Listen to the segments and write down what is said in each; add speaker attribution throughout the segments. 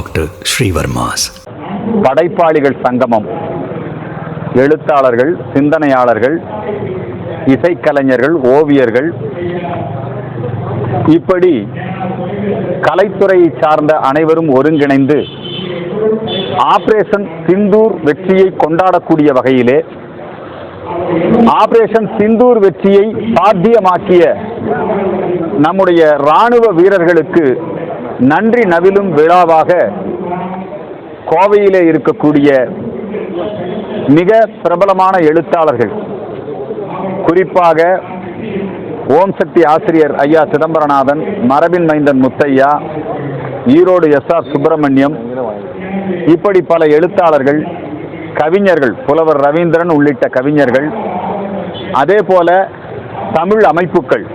Speaker 1: Dr. Srivarmas.
Speaker 2: படைப்பாளிகள் சங்கமம், எழுத்தாளர்கள், சிந்தனையாளர்கள், இசைக்கலைஞர்கள், ஓவியர்கள், இப்படி கலைத்துறையை சார்ந்த அனைவரும் ஒருங்கிணைந்து ஆபரேஷன் சிந்தூர் வெற்றியை கொண்டாடக்கூடிய வகையிலே ஆபரேஷன் சிந்தூர் வெற்றியை சாத்தியமாக்கிய நம்முடைய இராணுவ வீரர்களுக்கு நன்றி நவிலும் விழாவாக கோவையிலே இருக்கக்கூடிய மிக பிரபலமான எழுத்தாளர்கள், குறிப்பாக ஓம் சக்தி ஆசிரியர் ஐயா சிதம்பரநாதன், மரபின் மைந்தன் முத்தையா, ஈரோடு எஸ்.ஆர். சுப்பிரமணியம், இப்படி பல எழுத்தாளர்கள், கவிஞர்கள், புலவர் ரவீந்திரன் உள்ளிட்ட கவிஞர்கள், அதே போல தமிழ் அமைப்புகள்,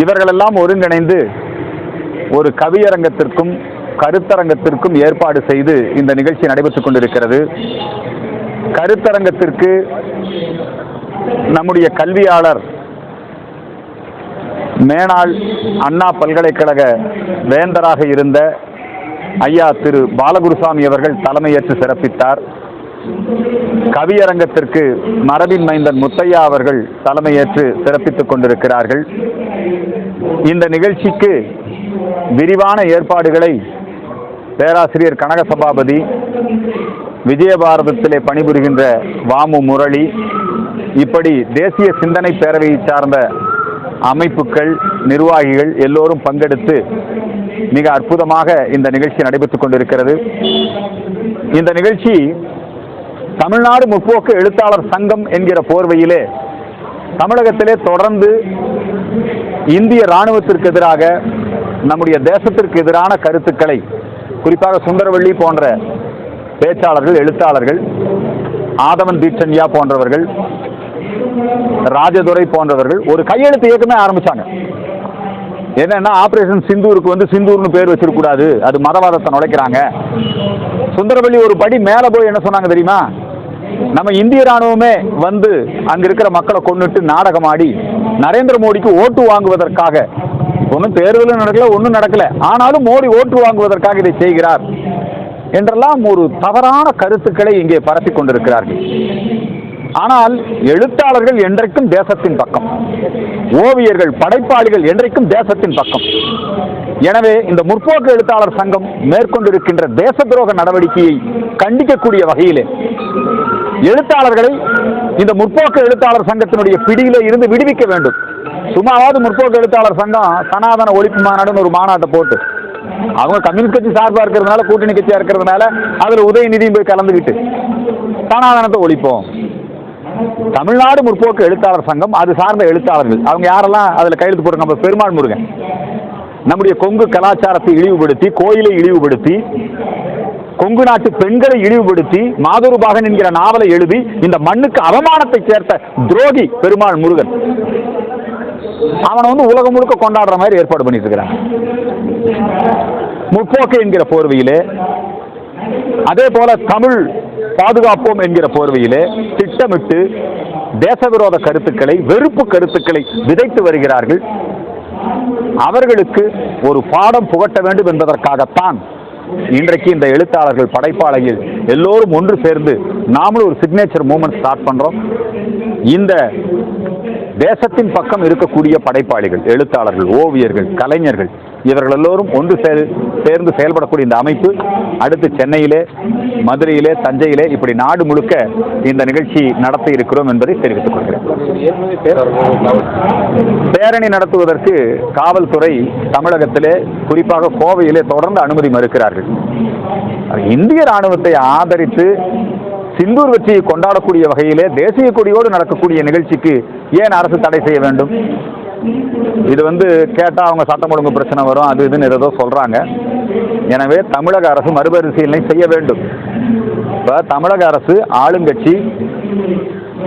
Speaker 2: இவர்களெல்லாம் ஒருங்கிணைந்து ஒரு கவியரங்கத்திற்கும் கருத்தரங்கத்திற்கும் ஏற்பாடு செய்து இந்த நிகழ்ச்சி நடைபெற்றுக் கொண்டிருக்கிறது. கருத்தரங்கத்திற்கு நம்முடைய கல்வியாளர், மேனாள் அண்ணா பல்கலைக்கழக வேந்தராக இருந்த ஐயா திரு பாலகுருசாமி அவர்கள் தலைமையேற்று சிறப்பித்தார். கவியரங்கத்திற்கு மரபின் மைந்தன் முத்தையா அவர்கள் தலைமையேற்று சிறப்பித்துக் கொண்டிருக்கிறார்கள். இந்த நிகழ்ச்சிக்கு விரிவான ஏற்பாடுகளை பேராசிரியர் கனக சபாபதி, விஜயபாரதத்திலே பணிபுரிகின்ற வாமு முரளி, இப்படி தேசிய சிந்தனை பேரவையை சார்ந்த அமைப்புகள், நிர்வாகிகள் எல்லோரும் பங்கெடுத்து மிக அற்புதமாக இந்த நிகழ்ச்சி நடைபெற்றுக் கொண்டிருக்கிறது. இந்த நிகழ்ச்சி தமிழ்நாடு முற்போக்கு எழுத்தாளர் சங்கம் என்கிற போர்வையிலே தமிழகத்திலே தொடர்ந்து இந்திய இராணுவத்திற்கு எதிராக, நம்முடைய தேசத்திற்கு எதிரான கருத்துக்களை, குறிப்பாக சுந்தரவள்ளி போன்ற பேச்சாளர்கள், எழுத்தாளர்கள், ஆதவன் தீட்சண்யா போன்றவர்கள், ராஜதுரை போன்றவர்கள் ஒரு கையெழுத்து இயக்கமே ஆரம்பிச்சாங்க. என்னன்னா, ஆபரேஷன் சிந்தூருக்கு சிந்தூர்னு பேர் வச்சிருக்கூடாது, அது மதவாதத்தை நுழைக்கிறாங்க. சுந்தரவள்ளி ஒரு படி மேல போய் என்ன சொன்னாங்க தெரியுமா? நம்ம இந்திய ராணுவமே அங்க இருக்கிற மக்களை கொன்னுட்டு நாடகமாடி நரேந்திர மோடிக்கு ஓட்டு வாங்குவதற்காக, ஒன்றும் தேர்தலும் நடக்கல, ஒன்றும் நடக்கல, ஆனாலும் மோடி ஓட்டு வாங்குவதற்காக இதை செய்கிறார் என்றெல்லாம் ஒரு தவறான கருத்துக்களை இங்கே பரப்பிக் கொண்டிருக்கிறார்கள். ஆனால் எழுத்தாளர்கள் என்றைக்கும் தேசத்தின் பக்கம், ஓவியர்கள், படைப்பாளிகள் என்றைக்கும் தேசத்தின் பக்கம். எனவே இந்த முற்போக்கு எழுத்தாளர் சங்கம் மேற்கொண்டிருக்கின்ற தேச துரோக நடவடிக்கையை கண்டிக்கக்கூடிய வகையிலே எழுத்தாளர்களை இந்த முற்போக்கு எழுத்தாளர் சங்கத்தினுடைய பிடியிலே இருந்து விடுவிக்க வேண்டும். சும்மாவது முற்போக்கு எழுத்தாளர் சங்கம் சனாதன ஒழிப்பு மாநாடுன்னு ஒரு மாநாட்டை போட்டு, அவங்க கம்யூனிஸ்ட் கட்சி சார்பாக இருக்கிறதுனால, கூட்டணி கட்சியா இருக்கிறதுனால அதுல உதயநிதியும் போய் கலந்துக்கிட்டு சனாதனத்தை ஒழிப்போம். தமிழ்நாடு முற்போக்கு எழுத்தாளர் சங்கம், அது சார்ந்த எழுத்தாளர்கள், அவங்க யாரெல்லாம் அதுல கையெழுத்து போட்டு, நம்ம பெருமாள் முருகன் நம்முடைய கொங்கு கலாச்சாரத்தை இழிவுபடுத்தி, கோயிலை இழிவுபடுத்தி, கொங்கு நாட்டு பெண்களை இழிவுபடுத்தி, மாதொருபாகன் என்கிற நாவலை எழுதி இந்த மண்ணுக்கு அவமானத்தை சேர்த்த துரோகி பெருமாள் முருகன், அவனை உலகம் முழுக்க கொண்டாடுற மாதிரி ஏற்பாடு பண்ணிட்டு இருக்கிறாங்க முற்போக்கு என்கிற போர்வையிலே. அதே போல தமிழ் பாதுகாப்போம் என்கிற போர்வையிலே திட்டமிட்டு தேசவிரோத கருத்துக்களை, வெறுப்பு கருத்துக்களை விதைத்து வருகிறார்கள். அவர்களுக்கு ஒரு பாடம் புகட்ட வேண்டும் என்பதற்காகத்தான் இன்றைக்கு இந்த எழுத்தாளர்கள், படைப்பாளர்கள் எல்லோரும் ஒன்று சேர்ந்து நாமளும் ஒரு சிக்னேச்சர் மூவ்மெண்ட் ஸ்டார்ட் பண்றோம். இந்த தேசத்தின் பக்கம் இருக்கக்கூடிய படைப்பாளிகள், எழுத்தாளர்கள், ஓவியர்கள், கலைஞர்கள், இவர்கள் எல்லோரும் ஒன்று சேர்ந்து செயல்படக்கூடிய இந்த அமைப்பு அடுத்து சென்னையிலே, மதுரையிலே, தஞ்சையிலே, இப்படி நாடு முழுக்க இந்த நிகழ்ச்சி நடத்த இருக்கிறோம் என்பதை தெரிவித்துக் கொள்கிறேன். பேரணி நடத்துவதற்கு காவல்துறை தமிழகத்திலே, குறிப்பாக கோவையிலே தொடர்ந்து அனுமதி மறுக்கிறார்கள். இந்திய ராணுவத்தை ஆதரித்து சிந்தூர் வெற்றியை கொண்டாடக்கூடிய வகையிலே தேசிய கொடியோடு நடக்கக்கூடிய நிகழ்ச்சிக்கு ஏன் அரசு தடை செய்ய வேண்டும்? இது கேட்டா அவங்க சட்டம் ஒழுங்கு பிரச்சனை வரும், அது இதுன்னு ஏதோ சொல்றாங்க. எனவே தமிழக அரசு மறுபரிசீலனை செய்ய வேண்டும். இப்ப தமிழக அரசு, ஆளுங்கட்சி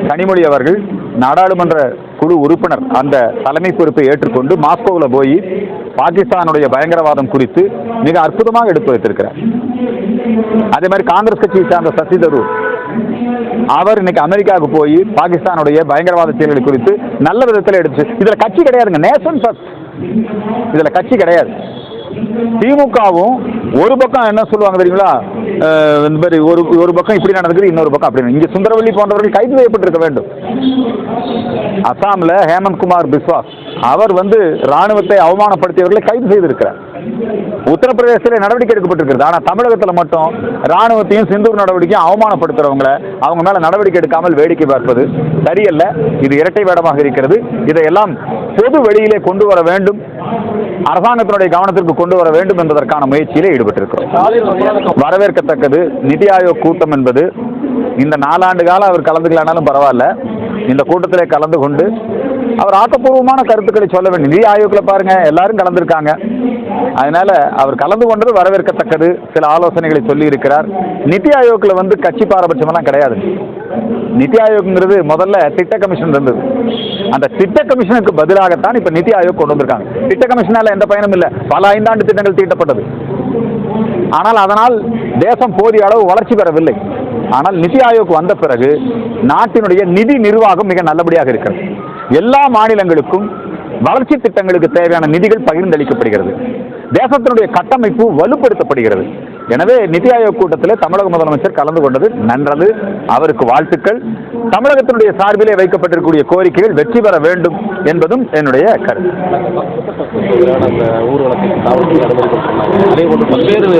Speaker 2: கனிமொழி அவர்கள் நாடாளுமன்ற குழு உறுப்பினர், அந்த தலைமை பொறுப்பை ஏற்றுக்கொண்டு மாஸ்கோவில் போய் பாகிஸ்தானுடைய பயங்கரவாதம் குறித்து மிக அற்புதமாக எடுத்து வைத்திருக்கிறார். அதே மாதிரி காங்கிரஸ் கட்சியை சார்ந்த சசி தரூர், அவர் இன்னைக்கு அமெரிக்காவுக்கு போய் பாகிஸ்தானுடைய பயங்கரவாத செயல்கள் குறித்து நல்ல விதத்தில் எடுத்து, இதுல கட்சி கிடையாதுங்க, நேஷன் ஃபர்ஸ்ட், இதுல கட்சி கிடையாது. திமுகவும் ஒரு பக்கம் என்ன சொல்லுவாங்க தெரியுங்களா, இந்த மாதிரி ஒரு பக்கம் இப்படி நடந்துக்குது, இன்னொரு பக்கம் அப்படி. இங்கே சுந்தரவல்லி போன்றவர்கள் கைது செய்யப்பட்டிருக்க வேண்டும். அசாமில் ஹேமந்த் குமார் பிஸ்வாஸ் அவர் ராணுவத்தை அவமானப்படுத்தியவர்களை கைது செய்திருக்கிறார். உத்தரப்பிரதேசத்தில் நடவடிக்கை எடுக்கப்பட்டிருக்கிறது. ஆனால் தமிழகத்தில் மட்டும் ராணுவத்தையும் சிந்தூர் நடவடிக்கையும் அவமானப்படுத்துறவங்களை அவங்க மேல நடவடிக்கை எடுக்காமல் வேடிக்கை பார்ப்பது சரியல்ல. இது இரட்டை வேடமாக இருக்கிறது. இதையெல்லாம் பொது வெளியிலே கொண்டு வர வேண்டும், அரசாங்கத்தினுடைய கவனத்திற்கு கொண்டு வர வேண்டும் என்பதற்கான முயற்சியிலே ஈடுபட்டிருக்கிறோம். வரவேற்கத்தக்கது. நிதி ஆயோக் கூட்டம் என்பது இந்த 4 ஆண்டு காலம் அவர் கலந்துக்கலானாலும் பரவாயில்ல, இந்த கூட்டத்திலே கலந்து கொண்டு அவர் ஆக்கப்பூர்வமான கருத்துக்களை சொல்ல வேண்டும். நிதி ஆயோக்கில் பாருங்க எல்லாரும் கலந்துருக்காங்க. அதனால அவர் கலந்து கொண்டது வரவேற்கத்தக்கது. சில ஆலோசனைகளை சொல்லி இருக்கிறார். நிதி ஆயோக்கில் கட்சி பாரபட்சமெல்லாம் கிடையாது. நிதி ஆயோக்ங்கிறது முதல்ல திட்ட கமிஷன் இருந்தது. அந்த திட்ட கமிஷனுக்கு பதிலாகத்தான் இப்ப நிதி ஆயோக் கொண்டு வந்திருக்காங்க. திட்ட கமிஷனால எந்த பயனும் இல்லை. பல 5 ஆண்டு திட்டங்கள் தீட்டப்பட்டது. ஆனால் அதனால் தேசம் போதிய அளவு வளர்ச்சி பெறவில்லை. ஆனால் நிதி ஆயோக் வந்த பிறகு நாட்டினுடைய நிதி நிர்வாகம் மிக நல்லபடியாக இருக்கிறது. எல்லா மாநிலங்களுக்கும் வளர்ச்சி திட்டங்களுக்கு தேவையான நிதிகள் பகிர்ந்தளிக்கப்படுகிறது. தேசத்தினுடைய கட்டமைப்பு வலுப்படுத்தப்படுகிறது. எனவே நிதி ஆயோக் கூட்டத்தில் தமிழக முதலமைச்சர் கலந்து கொண்டது நன்றது. அவருக்கு வாழ்த்துக்கள். தமிழகத்தினுடைய சார்பிலே வைக்கப்பட்டிருக்கக்கூடிய கோரிக்கைகள் வெற்றி பெற வேண்டும் என்பதும் என்னுடைய கருத்து.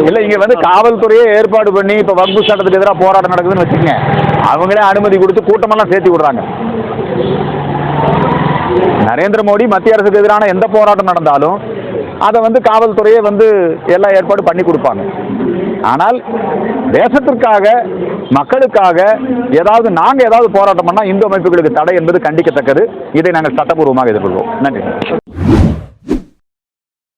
Speaker 2: இல்லை, இங்க காவல்துறையே ஏற்பாடு பண்ணி இப்ப வக்பு சட்டத்துக்கு எதிராக போராட்டம் நடக்குதுன்னு வச்சுக்கோங்க, அவங்களே அனுமதி கொடுத்து கூட்டமெல்லாம் சேர்த்து விடுறாங்க. நரேந்திர மோடி மத்திய அரசுக்கு எதிரான எந்த போராட்டம் நடந்தாலும் அதை காவல்துறையே எல்லா ஏற்பாடு பண்ணி கொடுப்பாங்க. ஆனால் தேசத்திற்காக மக்களுக்காக நாங்கள் ஏதாவது போராட்டம் பண்ணால் இந்து அமைப்புகளுக்கு தடை என்பது கண்டிக்கத்தக்கது. இதை நாங்கள் சட்டபூர்வமாக எதிர்கொள்வோம். நன்றி.